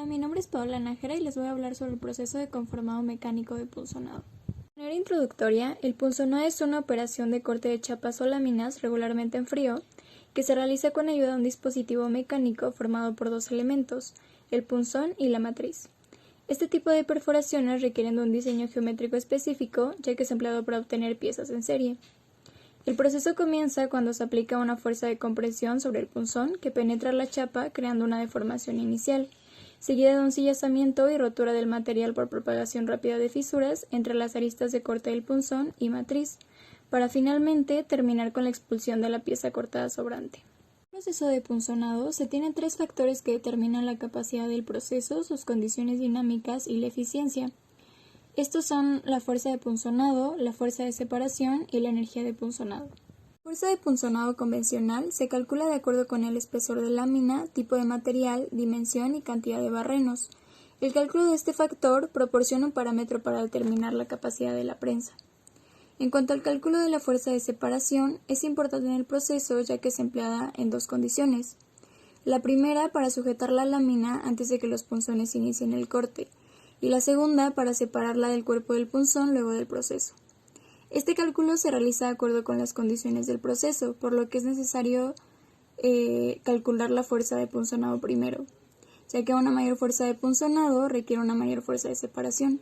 Hola, mi nombre es Paola Nájera y les voy a hablar sobre el proceso de conformado mecánico de punzonado. De manera introductoria, el punzonado es una operación de corte de chapas o láminas regularmente en frío que se realiza con ayuda de un dispositivo mecánico formado por dos elementos, el punzón y la matriz. Este tipo de perforaciones requieren de un diseño geométrico específico, ya que es empleado para obtener piezas en serie. El proceso comienza cuando se aplica una fuerza de compresión sobre el punzón que penetra la chapa creando una deformación inicial, seguida de un sillazamiento y rotura del material por propagación rápida de fisuras entre las aristas de corte del punzón y matriz, para finalmente terminar con la expulsión de la pieza cortada sobrante. En el proceso de punzonado se tienen tres factores que determinan la capacidad del proceso, sus condiciones dinámicas y la eficiencia. Estos son la fuerza de punzonado, la fuerza de separación y la energía de punzonado. La fuerza de punzonado convencional se calcula de acuerdo con el espesor de lámina, tipo de material, dimensión y cantidad de barrenos. El cálculo de este factor proporciona un parámetro para determinar la capacidad de la prensa. En cuanto al cálculo de la fuerza de separación, es importante en el proceso ya que es empleada en dos condiciones. La primera para sujetar la lámina antes de que los punzones inicien el corte, y la segunda para separarla del cuerpo del punzón luego del proceso. Este cálculo se realiza de acuerdo con las condiciones del proceso, por lo que es necesario calcular la fuerza de punzonado primero, ya que una mayor fuerza de punzonado requiere una mayor fuerza de separación.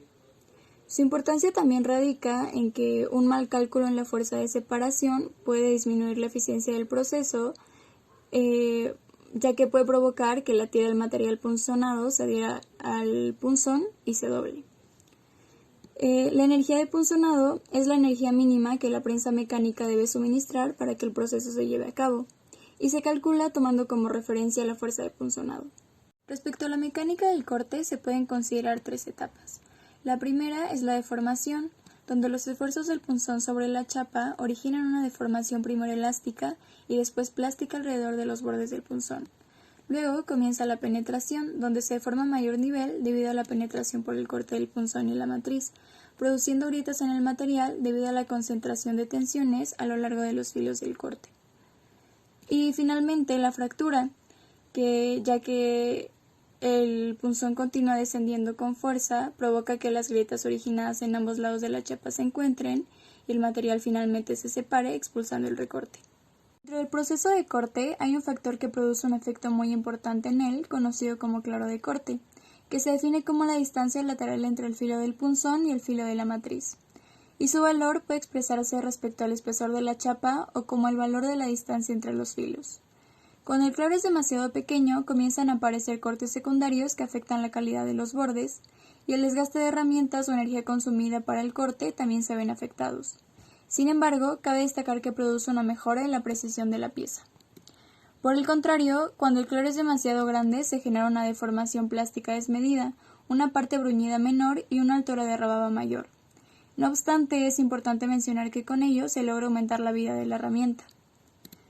Su importancia también radica en que un mal cálculo en la fuerza de separación puede disminuir la eficiencia del proceso, ya que puede provocar que la tira del material punzonado se adhiera al punzón y se doble. La energía de punzonado es la energía mínima que la prensa mecánica debe suministrar para que el proceso se lleve a cabo, y se calcula tomando como referencia la fuerza de punzonado. Respecto a la mecánica del corte, se pueden considerar tres etapas. La primera es la deformación, donde los esfuerzos del punzón sobre la chapa originan una deformación primero elástica y después plástica alrededor de los bordes del punzón. Luego comienza la penetración, donde se deforma a mayor nivel debido a la penetración por el corte del punzón y la matriz, produciendo grietas en el material debido a la concentración de tensiones a lo largo de los filos del corte. Y finalmente la fractura, ya que el punzón continúa descendiendo con fuerza, provoca que las grietas originadas en ambos lados de la chapa se encuentren y el material finalmente se separe, expulsando el recorte. Dentro del proceso de corte hay un factor que produce un efecto muy importante en él, conocido como claro de corte, que se define como la distancia lateral entre el filo del punzón y el filo de la matriz, y su valor puede expresarse respecto al espesor de la chapa o como el valor de la distancia entre los filos. Cuando el claro es demasiado pequeño, comienzan a aparecer cortes secundarios que afectan la calidad de los bordes, y el desgaste de herramientas o energía consumida para el corte también se ven afectados. Sin embargo, cabe destacar que produce una mejora en la precisión de la pieza. Por el contrario, cuando el claro es demasiado grande, se genera una deformación plástica desmedida, una parte bruñida menor y una altura de rebaba mayor. No obstante, es importante mencionar que con ello se logra aumentar la vida de la herramienta.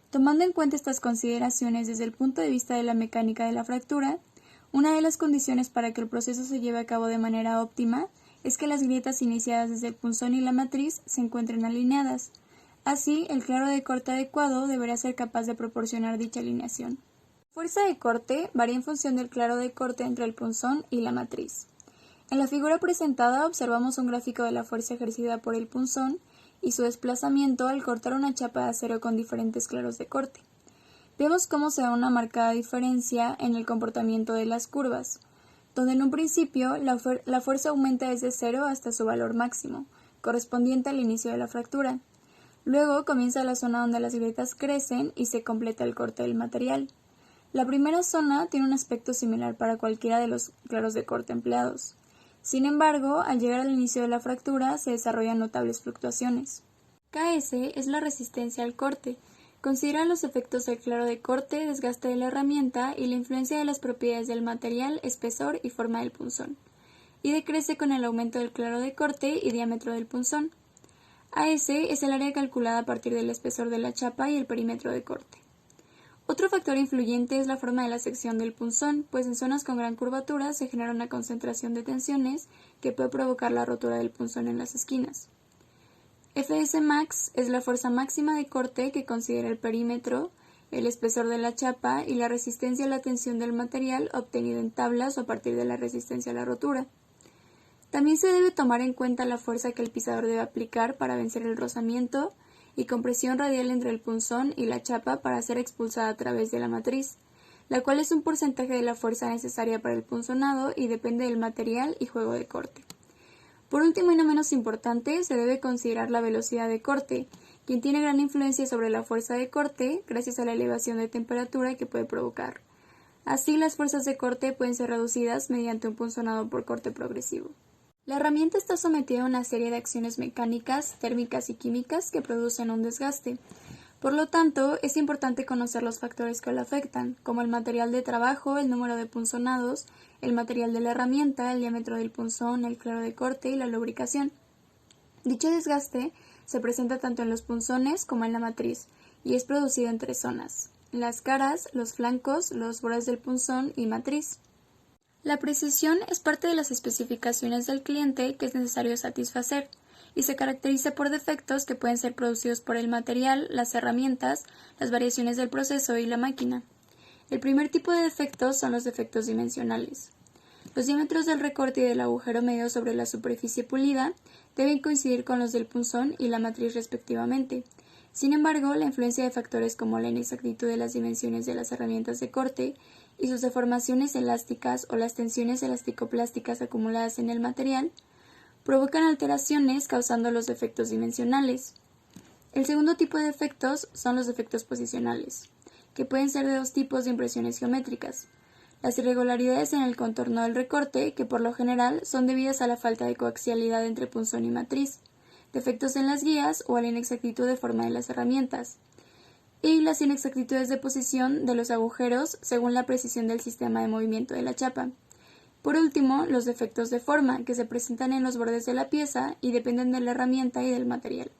Tomando en cuenta estas consideraciones desde el punto de vista de la mecánica de la fractura, una de las condiciones para que el proceso se lleve a cabo de manera óptima es que las grietas iniciadas desde el punzón y la matriz se encuentren alineadas. Así, el claro de corte adecuado deberá ser capaz de proporcionar dicha alineación. La fuerza de corte varía en función del claro de corte entre el punzón y la matriz. En la figura presentada observamos un gráfico de la fuerza ejercida por el punzón y su desplazamiento al cortar una chapa de acero con diferentes claros de corte. Vemos cómo se da una marcada diferencia en el comportamiento de las curvas, donde en un principio la fuerza aumenta desde cero hasta su valor máximo, correspondiente al inicio de la fractura. Luego comienza la zona donde las grietas crecen y se completa el corte del material. La primera zona tiene un aspecto similar para cualquiera de los claros de corte empleados. Sin embargo, al llegar al inicio de la fractura se desarrollan notables fluctuaciones. Ks es la resistencia al corte. Considera los efectos del claro de corte, desgaste de la herramienta y la influencia de las propiedades del material, espesor y forma del punzón. Y decrece con el aumento del claro de corte y diámetro del punzón. AS es el área calculada a partir del espesor de la chapa y el perímetro de corte. Otro factor influyente es la forma de la sección del punzón, pues en zonas con gran curvatura se genera una concentración de tensiones que puede provocar la rotura del punzón en las esquinas. Fs max es la fuerza máxima de corte que considera el perímetro el espesor de la chapa y la resistencia a la tensión del material obtenido en tablas o a partir de la resistencia a la rotura. También se debe tomar en cuenta la fuerza que el pisador debe aplicar para vencer el rozamiento y compresión radial entre el punzón y la chapa para ser expulsada a través de la matriz, la cual es un porcentaje de la fuerza necesaria para el punzonado y depende del material y juego de corte. Por último y no menos importante, se debe considerar la velocidad de corte, quien tiene gran influencia sobre la fuerza de corte gracias a la elevación de temperatura que puede provocar. Así, las fuerzas de corte pueden ser reducidas mediante un punzonado por corte progresivo. La herramienta está sometida a una serie de acciones mecánicas, térmicas y químicas que producen un desgaste. Por lo tanto, es importante conocer los factores que lo afectan, como el material de trabajo, el número de punzonados, el material de la herramienta, el diámetro del punzón, el claro de corte y la lubricación. Dicho desgaste se presenta tanto en los punzones como en la matriz y es producido en 3 zonas: las caras, los flancos, los bordes del punzón y matriz. La precisión es parte de las especificaciones del cliente que es necesario satisfacer y se caracteriza por defectos que pueden ser producidos por el material, las herramientas, las variaciones del proceso y la máquina. El primer tipo de defectos son los defectos dimensionales. Los diámetros del recorte y del agujero medido sobre la superficie pulida deben coincidir con los del punzón y la matriz respectivamente. Sin embargo, la influencia de factores como la inexactitud de las dimensiones de las herramientas de corte y sus deformaciones elásticas o las tensiones elasticoplásticas acumuladas en el material provocan alteraciones causando los defectos dimensionales. El segundo tipo de defectos son los defectos posicionales, que pueden ser de 2 tipos de impresiones geométricas: las irregularidades en el contorno del recorte, que por lo general son debidas a la falta de coaxialidad entre punzón y matriz, defectos en las guías o a la inexactitud de forma de las herramientas, y las inexactitudes de posición de los agujeros según la precisión del sistema de movimiento de la chapa. Por último, los defectos de forma, que se presentan en los bordes de la pieza y dependen de la herramienta y del material.